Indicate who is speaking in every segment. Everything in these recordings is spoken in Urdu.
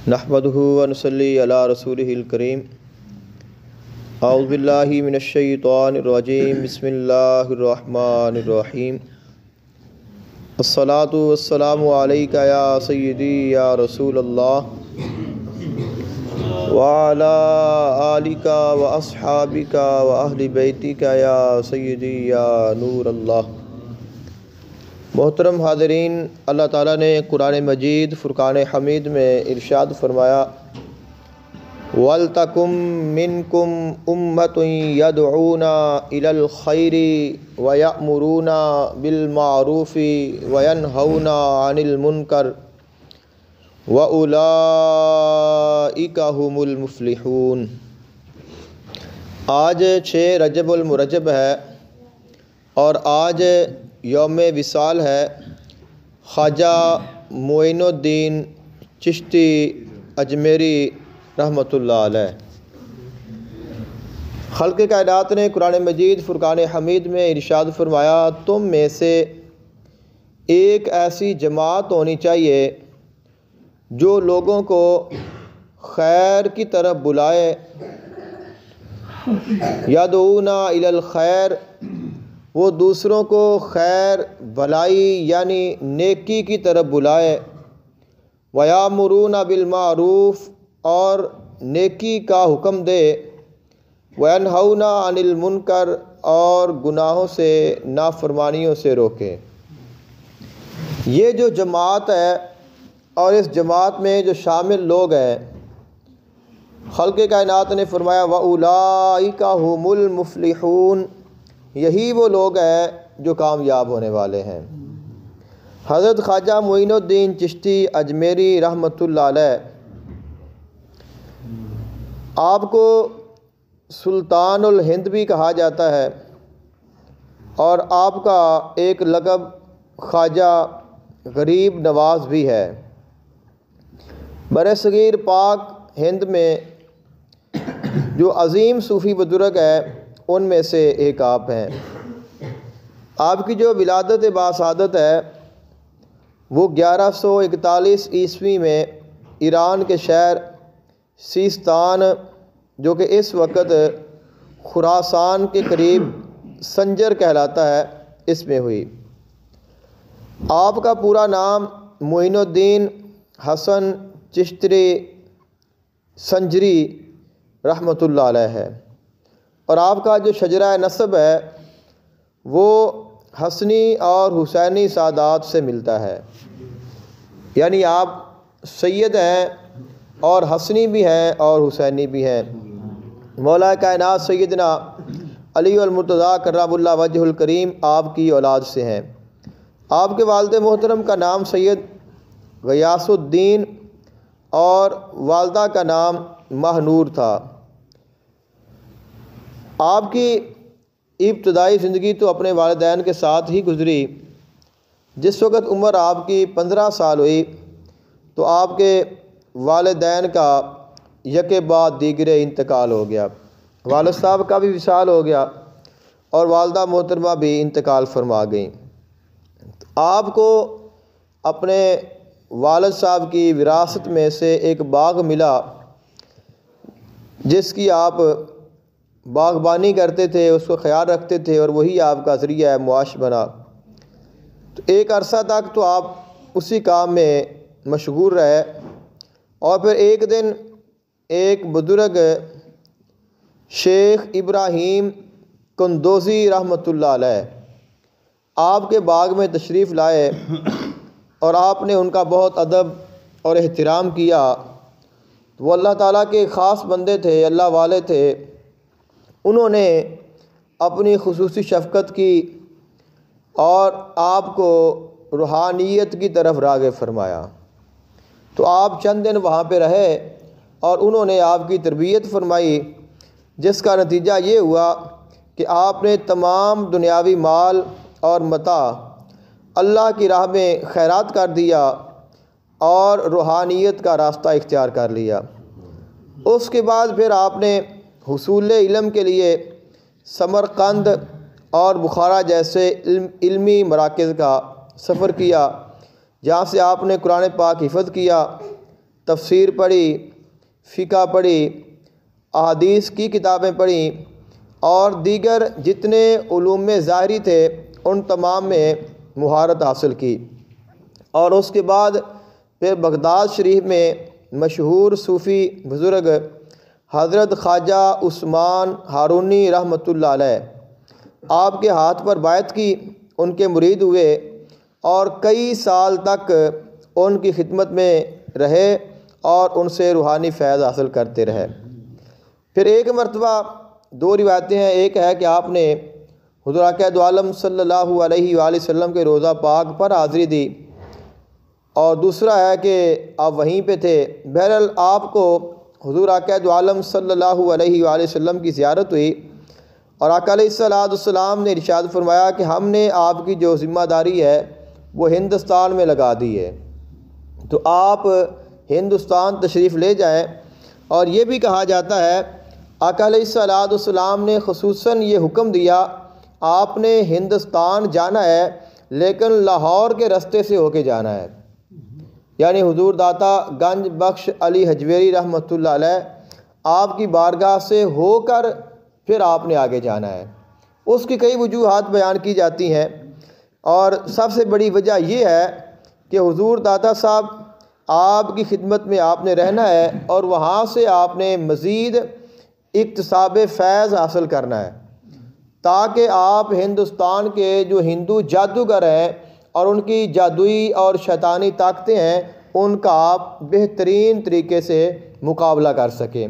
Speaker 1: نحمدہ ونصلی علی رسولہ الکریم اعوذ باللہ من الشیطان الرجیم بسم اللہ الرحمن الرحیم الصلاۃ والسلام علیک یا سیدی یا رسول اللہ وعلی آلک واصحابک واہل بیتک یا سیدی یا نور اللہ۔ محترم حاضرین، اللہ تعالیٰ نے قرآن مجید فرقان حمید میں ارشاد فرمایا وَلْتَكُن مِّنكُمْ أُمَّةٌ يَدْعُونَ إِلَى الْخَيْرِ وَيَأْمُرُونَ بِالْمَعْرُوفِ وَيَنْهَوْنَ عَنِ الْمُنكَرِ وَأُولَئِكَ هُمُ الْمُفْلِحُونَ۔ آج 6 رجب المرجب ہے اور آج یوم وصال ہے خواجہ معین الدین چشتی اجمیری رحمۃ اللہ علیہ۔ خلق کائنات نے قرآن مجید فرقان حمید میں ارشاد فرمایا تم میں سے ایک ایسی جماعت ہونی چاہیے جو لوگوں کو خیر کی طرف بلائے، یدعون الی الخیر، وہ دوسروں کو خیر بھلائی یعنی نیکی کی طرف بلائے، وَيَأْمُرُونَ بِالْمَعْرُوفِ، اور نیکی کا حکم دے، وَيَنْهَوْنَ عَنِ الْمُنكَرِ، اور گناہوں سے نافرمانیوں سے روکے۔ یہ جو جماعت ہے اور اس جماعت میں جو شامل لوگ ہیں، خلق کائنات نے فرمایا وَأُولَئِكَ هُمُ الْمُفْلِحُونَ، یہی وہ لوگ ہیں جو کامیاب ہونے والے ہیں۔ حضرت خواجہ معین الدین چشتی اجمیری رحمۃ اللہ علیہ، آپ کو سلطان الہند بھی کہا جاتا ہے اور آپ کا ایک لقب خواجہ غریب نواز بھی ہے۔ برصغیر پاک ہند میں جو عظیم صوفی بزرگ ہے ان میں سے ایک آپ ہیں۔ آپ کی جو ولادت باسعادت ہے وہ 1141 عیسوی میں ایران کے شہر سیستان، جو کہ اس وقت خراسان کے قریب سنجر کہلاتا ہے، اس میں ہوئی۔ آپ کا پورا نام معین الدین حسن چشتی سنجری رحمۃ اللہ علیہ ہے، اور آپ کا جو شجرہ نسب ہے وہ حسنی اور حسینی سادات سے ملتا ہے، یعنی آپ سید ہیں اور حسنی بھی ہیں اور حسینی بھی ہیں۔ مولا کائنات سیدنا علی المرتضیٰ کرم اللہ وجہ الکریم آپ کی اولاد سے ہیں۔ آپ کے والد محترم کا نام سید غیاث الدین اور والدہ کا نام مہنور تھا۔ آپ کی ابتدائی زندگی تو اپنے والدین کے ساتھ ہی گزری۔ جس وقت عمر آپ کی 15 سال ہوئی تو آپ کے والدین کا یکے بعد دیگرے انتقال ہو گیا۔ والد صاحب کا بھی وصال ہو گیا اور والدہ محترمہ بھی انتقال فرما گئیں۔ آپ کو اپنے والد صاحب کی وراثت میں سے ایک باغ ملا جس کی آپ باغبانی کرتے تھے، اس کو خیال رکھتے تھے، اور وہی آپ کا ذریعہ معاش بنا۔ تو ایک عرصہ تک تو آپ اسی کام میں مشغول رہے، اور پھر ایک دن ایک بزرگ شیخ ابراہیم کندوزی رحمۃ اللہ علیہ آپ کے باغ میں تشریف لائے اور آپ نے ان کا بہت ادب اور احترام کیا۔ وہ اللہ تعالیٰ کے خاص بندے تھے، اللہ والے تھے۔ انہوں نے اپنی خصوصی شفقت کی اور آپ کو روحانیت کی طرف راغب فرمایا۔ تو آپ چند دن وہاں پہ رہے اور انہوں نے آپ کی تربیت فرمائی، جس کا نتیجہ یہ ہوا کہ آپ نے تمام دنیاوی مال اور متاع اللہ کی راہ میں خیرات کر دیا اور روحانیت کا راستہ اختیار کر لیا۔ اس کے بعد پھر آپ نے حصول علم کے لیے سمرقند اور بخارا جیسے علمی مراکز کا سفر کیا، جہاں سے آپ نے قرآن پاک حفظ کیا، تفسیر پڑھی، فقہ پڑھی، احادیث کی کتابیں پڑھیں اور دیگر جتنے علوم ظاہری تھے ان تمام میں مہارت حاصل کی۔ اور اس کے بعد پھر بغداد شریف میں مشہور صوفی بزرگ حضرت خواجہ عثمان ہارونی رحمۃ اللہ علیہ آپ کے ہاتھ پر بیعت کی، ان کے مرید ہوئے اور کئی سال تک ان کی خدمت میں رہے اور ان سے روحانی فیض حاصل کرتے رہے۔ پھر ایک مرتبہ دو روایتیں ہیں، ایک ہے کہ آپ نے حضور آقا دو عالم صلی اللہ علیہ وآلہ وسلم کے روضہ پاک پر حاضری دی، اور دوسرا ہے کہ آپ وہیں پہ تھے۔ بہرحال آپ کو حضور آقا دو عالم صلی اللہ علیہ وآلہ وسلم کی زیارت ہوئی اور آقا علیہ السلام نے ارشاد فرمایا کہ ہم نے آپ کی جو ذمہ داری ہے وہ ہندوستان میں لگا دی ہے، تو آپ ہندوستان تشریف لے جائیں۔ اور یہ بھی کہا جاتا ہے آقا علیہ السلام نے خصوصاً یہ حکم دیا آپ نے ہندوستان جانا ہے لیکن لاہور کے رستے سے ہو کے جانا ہے، یعنی حضور داتا گنج بخش علی حجویری رحمۃ اللہ علیہ آپ کی بارگاہ سے ہو کر پھر آپ نے آگے جانا ہے۔ اس کی کئی وجوہات بیان کی جاتی ہیں اور سب سے بڑی وجہ یہ ہے کہ حضور داتا صاحب آپ کی خدمت میں آپ نے رہنا ہے اور وہاں سے آپ نے مزید اکتساب فیض حاصل کرنا ہے تاکہ آپ ہندوستان کے جو ہندو جادوگر ہیں اور ان کی جادوئی اور شیطانی طاقتیں ہیں ان کا آپ بہترین طریقے سے مقابلہ کر سکیں۔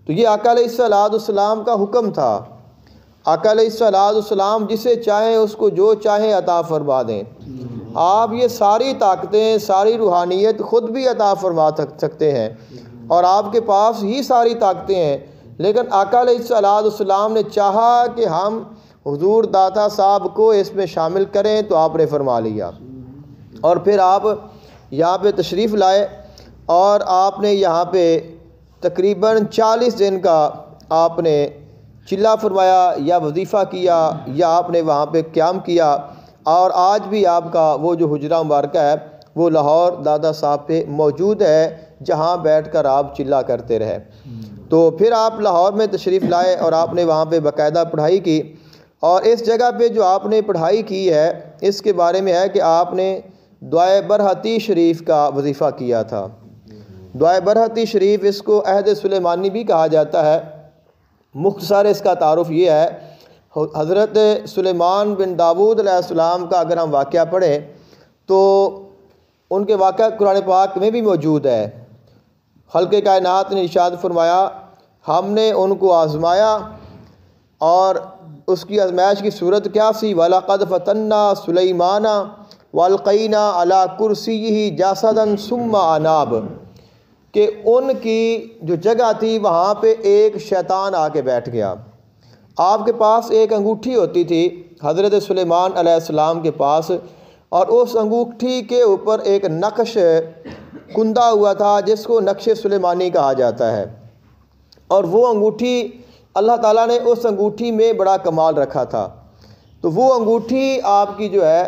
Speaker 1: تو یہ آقا علیہ السلام کا حکم تھا۔ آقا علیہ السلام جسے چاہیں اس کو جو چاہیں عطا فرما دیں۔ آپ یہ ساری طاقتیں، ساری روحانیت خود بھی عطا فرما سکتے ہیں اور آپ کے پاس ہی ساری طاقتیں ہیں، لیکن آقا علیہ السلام نے چاہا کہ ہم حضور داتا صاحب کو اس میں شامل کریں تو آپ نے فرما لیا، اور پھر آپ یہاں پہ تشریف لائے اور آپ نے یہاں پہ تقریباً 40 دن کا آپ نے چلہ فرمایا یا وظیفہ کیا یا آپ نے وہاں پہ قیام کیا، اور آج بھی آپ کا وہ جو حجرہ مبارکہ ہے وہ لاہور دادا صاحب پہ موجود ہے جہاں بیٹھ کر آپ چلہ کرتے رہے۔ تو پھر آپ لاہور میں تشریف لائے اور آپ نے وہاں پہ باقاعدہ پڑھائی کی، اور اس جگہ پہ جو آپ نے پڑھائی کی ہے اس کے بارے میں ہے کہ آپ نے دعائے برہتی شریف کا وظیفہ کیا تھا۔ دعائے برہتی شریف اس کو عہد سلیمانی بھی کہا جاتا ہے۔ مختصر اس کا تعارف یہ ہے، حضرت سلیمان بن داود علیہ السلام کا اگر ہم واقعہ پڑھیں تو ان کے واقعہ قرآن پاک میں بھی موجود ہے۔ خالق کائنات نے ارشاد فرمایا ہم نے ان کو آزمایا، اور اس کی آزمائش کی صورت کیا سی؟ وَلَقَدْ فَتَنَّا سُلَيْمَانَ وَأَلْقَيْنَا عَلَىٰ كُرْسِيِّهِ جَسَدًا ثُمَّ أَنَابَ، کہ ان کی جو جگہ تھی وہاں پہ ایک شیطان آ کے بیٹھ گیا۔ آپ کے پاس ایک انگوٹھی ہوتی تھی حضرت سلیمان علیہ السلام کے پاس، اور اس انگوٹھی کے اوپر ایک نقش کندہ ہوا تھا جس کو نقش سلیمانی کہا جاتا ہے، اور وہ انگوٹھی اللہ تعالیٰ نے اس انگوٹھی میں بڑا کمال رکھا تھا۔ تو وہ انگوٹھی آپ کی جو ہے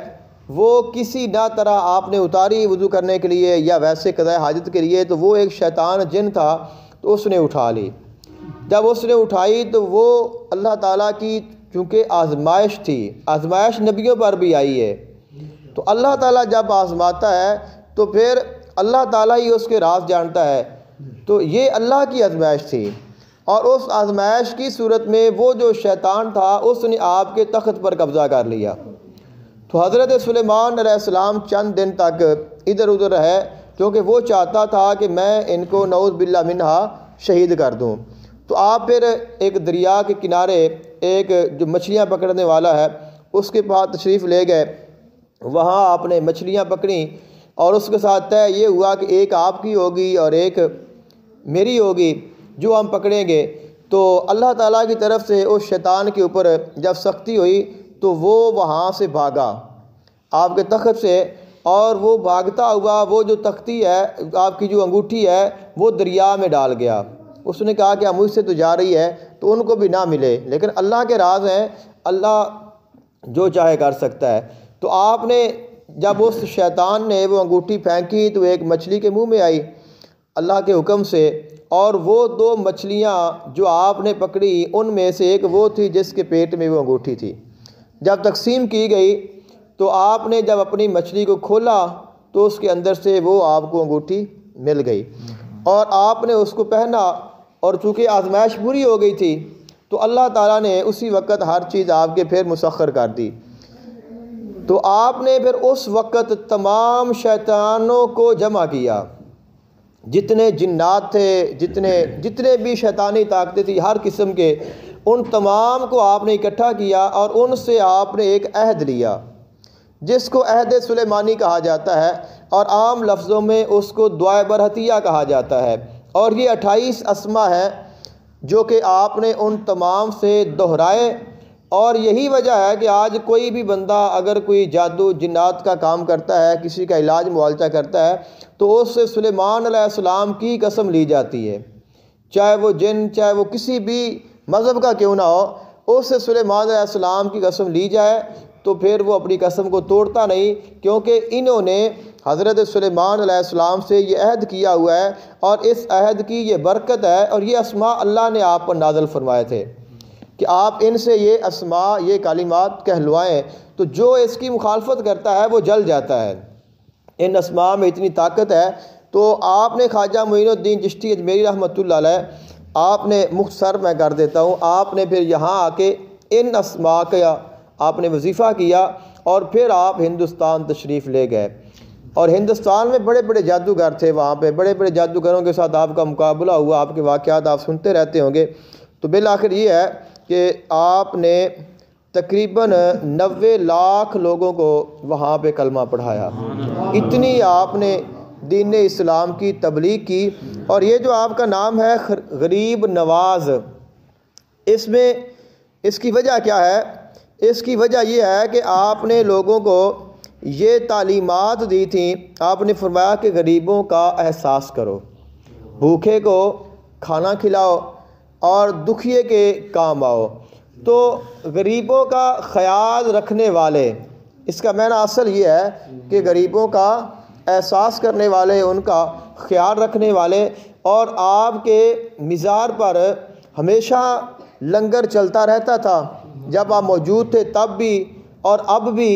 Speaker 1: وہ کسی نہ طرح آپ نے اتاری وضو کرنے کے لیے یا ویسے قضاء حاجت کے لیے، تو وہ ایک شیطان جن تھا تو اس نے اٹھا لی۔ جب اس نے اٹھائی تو وہ اللہ تعالیٰ کی چونکہ آزمائش تھی، آزمائش نبیوں پر بھی آئی ہے، تو اللہ تعالیٰ جب آزماتا ہے تو پھر اللہ تعالیٰ ہی اس کے راز جانتا ہے، تو یہ اللہ کی آزمائش تھی، اور اس آزمائش کی صورت میں وہ جو شیطان تھا اس نے آپ کے تخت پر قبضہ کر لیا۔ تو حضرت سلیمان علیہ السلام چند دن تک ادھر ادھر رہے کیونکہ وہ چاہتا تھا کہ میں ان کو نعوذ باللہ منہا شہید کر دوں۔ تو آپ پھر ایک دریا کے کنارے ایک جو مچھلیاں پکڑنے والا ہے اس کے پاس تشریف لے گئے، وہاں آپ نے مچھلیاں پکڑیں اور اس کے ساتھ طے یہ ہوا کہ ایک آپ کی ہوگی اور ایک میری ہوگی جو ہم پکڑیں گے۔ تو اللہ تعالیٰ کی طرف سے اس شیطان کے اوپر جب سختی ہوئی تو وہ وہاں سے بھاگا آپ کے تخت سے، اور وہ بھاگتا ہوا وہ جو تختی ہے آپ کی جو انگوٹھی ہے وہ دریا میں ڈال گیا۔ اس نے کہا کہ اب مجھ سے تو جا رہی ہے تو ان کو بھی نہ ملے، لیکن اللہ کے راز ہیں، اللہ جو چاہے کر سکتا ہے۔ تو آپ نے جب اس شیطان نے وہ انگوٹھی پھینکی تو ایک مچھلی کے منہ میں آئی، اللہ کے حکم سے، اور وہ 2 مچھلیاں جو آپ نے پکڑی ان میں سے ایک وہ تھی جس کے پیٹ میں وہ انگوٹھی تھی۔ جب تقسیم کی گئی تو آپ نے جب اپنی مچھلی کو کھولا تو اس کے اندر سے وہ آپ کو انگوٹھی مل گئی، اور آپ نے اس کو پہنا، اور چونکہ آزمائش پوری ہو گئی تھی تو اللہ تعالیٰ نے اسی وقت ہر چیز آپ کے پھر مسخر کر دی۔ تو آپ نے پھر اس وقت تمام شیطانوں کو جمع کیا، جتنے جنات تھے، جتنے بھی شیطانی طاقتیں تھیں ہر قسم کے، ان تمام کو آپ نے اکٹھا کیا، اور ان سے آپ نے ایک عہد لیا جس کو عہد سلیمانی کہا جاتا ہے، اور عام لفظوں میں اس کو دعائے برحتیہ کہا جاتا ہے، اور یہ 28 اسما ہیں جو کہ آپ نے ان تمام سے دہرائے۔ اور یہی وجہ ہے کہ آج کوئی بھی بندہ اگر کوئی جادو جنات کا کام کرتا ہے، کسی کا علاج معالجہ کرتا ہے، تو اس سے سلیمان علیہ السلام کی قسم لی جاتی ہے، چاہے وہ جن، چاہے وہ کسی بھی مذہب کا کیوں نہ ہو، اس سے سلیمان علیہ السلام کی قسم لی جائے تو پھر وہ اپنی قسم کو توڑتا نہیں، کیونکہ انہوں نے حضرت سلیمان علیہ السلام سے یہ عہد کیا ہوا ہے، اور اس عہد کی یہ برکت ہے، اور یہ اسماء اللہ نے آپ پر نازل فرمائے تھے کہ آپ ان سے یہ اسماء، یہ کلمات کہلوائیں، تو جو اس کی مخالفت کرتا ہے وہ جل جاتا ہے۔ ان اسماء میں اتنی طاقت ہے۔ تو آپ نے خواجہ معین الدین چشتی اجمیری رحمۃ اللہ علیہ، آپ نے مختصر میں کر دیتا ہوں، آپ نے پھر یہاں آ کے ان اسماء کا آپ نے وظیفہ کیا، اور پھر آپ ہندوستان تشریف لے گئے، اور ہندوستان میں بڑے بڑے جادوگر تھے، وہاں پہ بڑے بڑے جادوگروں کے ساتھ آپ کا مقابلہ ہوا، آپ کے واقعات آپ سنتے رہتے ہوں گے۔ تو بالآخر یہ ہے کہ آپ نے تقریباً 90 لاکھ لوگوں کو وہاں پہ کلمہ پڑھایا، اتنی آپ نے دین اسلام کی تبلیغ کی۔ اور یہ جو آپ کا نام ہے غریب نواز، اس میں اس کی وجہ کیا ہے؟ اس کی وجہ یہ ہے کہ آپ نے لوگوں کو یہ تعلیمات دی تھیں، آپ نے فرمایا کہ غریبوں کا احساس کرو، بھوکے کو کھانا کھلاؤ، اور دکھیے کے کام آؤ۔ تو غریبوں کا خیال رکھنے والے، اس کا معنی اصل یہ ہے کہ غریبوں کا احساس کرنے والے، ان کا خیال رکھنے والے، اور آپ کے مزار پر ہمیشہ لنگر چلتا رہتا تھا، جب آپ موجود تھے تب بھی اور اب بھی،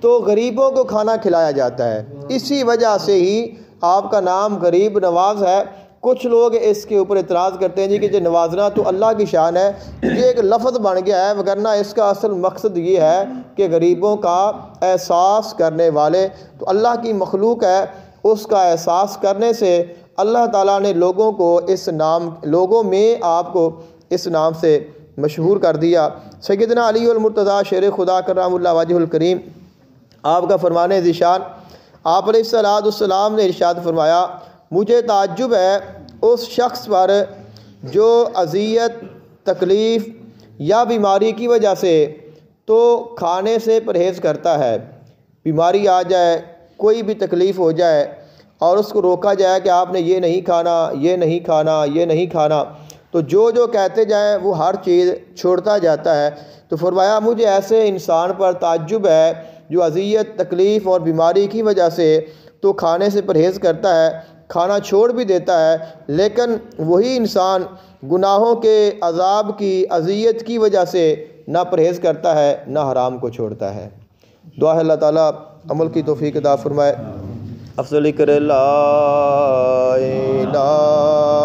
Speaker 1: تو غریبوں کو کھانا کھلایا جاتا ہے۔ اسی وجہ سے ہی آپ کا نام غریب نواز ہے۔ کچھ لوگ اس کے اوپر اعتراض کرتے ہیں جی کہ جو نوازنا تو اللہ کی شان ہے، یہ ایک لفظ بن گیا ہے، وگرنہ اس کا اصل مقصد یہ ہے کہ غریبوں کا احساس کرنے والے، تو اللہ کی مخلوق ہے، اس کا احساس کرنے سے اللہ تعالیٰ نے لوگوں کو اس نام، لوگوں میں آپ کو اس نام سے مشہور کر دیا۔ سیدنا علی المرتضیٰ شیر خدا کرم اللہ وجہ الکریم، آپ کا فرمان ذیشان، آپ علیہ السلام نے ارشاد فرمایا، مجھے تعجب ہے اس شخص پر جو اذیت، تکلیف یا بیماری کی وجہ سے تو کھانے سے پرہیز کرتا ہے، بیماری آ جائے، کوئی بھی تکلیف ہو جائے اور اس کو روکا جائے کہ آپ نے یہ نہیں کھانا، یہ نہیں کھانا، یہ نہیں کھانا، تو جو کہتے جائیں وہ ہر چیز چھوڑتا جاتا ہے۔ تو فرمایا مجھے ایسے انسان پر تعجب ہے جو اذیت، تکلیف اور بیماری کی وجہ سے تو کھانے سے پرہیز کرتا ہے، کھانا چھوڑ بھی دیتا ہے، لیکن وہی انسان گناہوں کے عذاب کی، اذیت کی وجہ سے نہ پرہیز کرتا ہے، نہ حرام کو چھوڑتا ہے۔ دعا ہے اللہ تعالیٰ عمل کی توفیق عطا فرمائے۔ افضل ذکر لا الہ